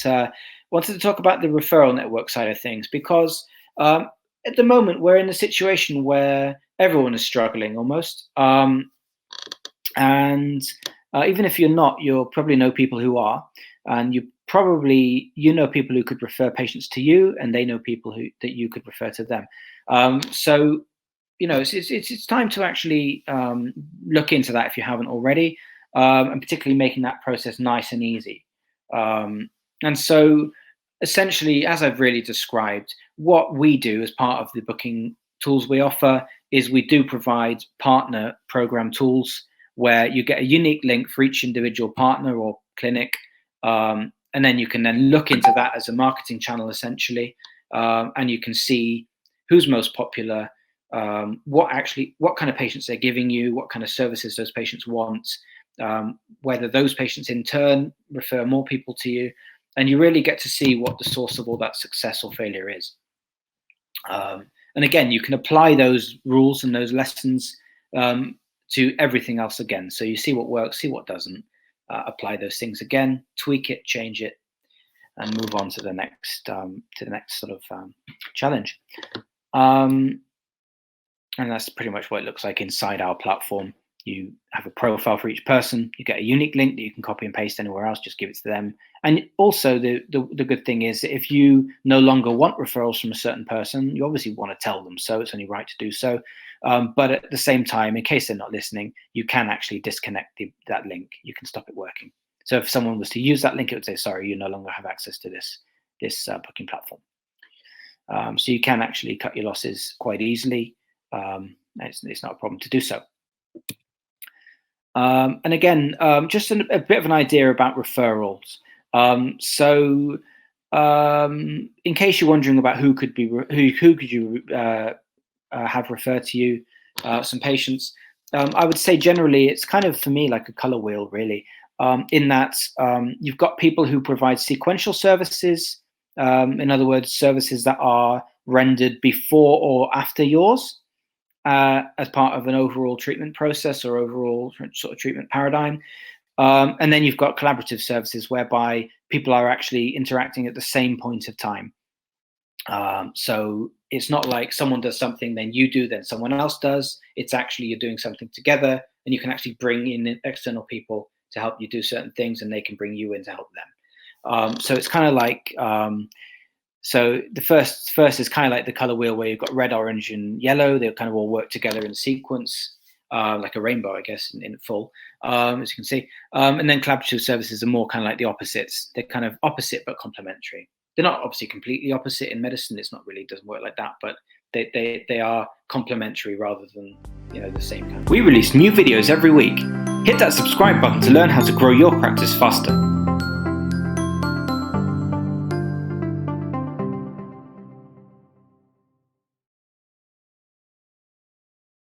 wanted to talk about the referral network side of things, because at the moment we're in a situation where everyone is struggling almost. And even if you're not, you'll probably know people who are, and you know people who could refer patients to you, and they know people that you could refer to them. So it's time to actually look into that if you haven't already, and particularly making that process nice and easy. And so essentially, as I've really described, what we do as part of the booking tools we offer is we do provide partner program tools where you get a unique link for each individual partner or clinic, and then you can then look into that as a marketing channel essentially, and you can see who's most popular, what kind of patients they're giving you, what kind of services those patients want, whether those patients in turn refer more people to you, and you really get to see what the source of all that success or failure is. And again, you can apply those rules and those lessons to everything else again. So you see what works, see what doesn't, apply those things again, tweak it, change it, and move on to the next sort of challenge. And that's pretty much what it looks like inside our platform. You have a profile for each person. You get a unique link that you can copy and paste anywhere else. Just give it to them. And also, the good thing is that if you no longer want referrals from a certain person, you obviously want to tell them so. It's only right to do so. But at the same time, in case they're not listening, you can actually disconnect that link. You can stop it working. So if someone was to use that link, it would say, sorry, you no longer have access to this booking platform. So you can actually cut your losses quite easily. It's not a problem to do so. And again, just a bit of an idea about referrals. So in case you're wondering about who could you have referred to you, some patients, I would say generally it's kind of, for me, like a color wheel, really, in that you've got people who provide sequential services, in other words, services that are rendered before or after yours, as part of an overall treatment process or overall sort of treatment paradigm. And then you've got collaborative services whereby people are actually interacting at the same point of time. So it's not like someone does something, then you do, then someone else does. It's actually you're doing something together, and you can actually bring in external people to help you do certain things, and they can bring you in to help them. So it's kind of like, so the first is kind of like the color wheel, where you've got red, orange, and yellow. They kind of all work together in sequence, like a rainbow, I guess, in full, as you can see. And then collaborative services are more kind of like the opposites. They're kind of opposite but complementary. They're not obviously completely opposite in medicine. It's not really, doesn't work like that, but they are complementary rather than, the same kind. We release new videos every week. Hit that subscribe button to learn how to grow your practice faster.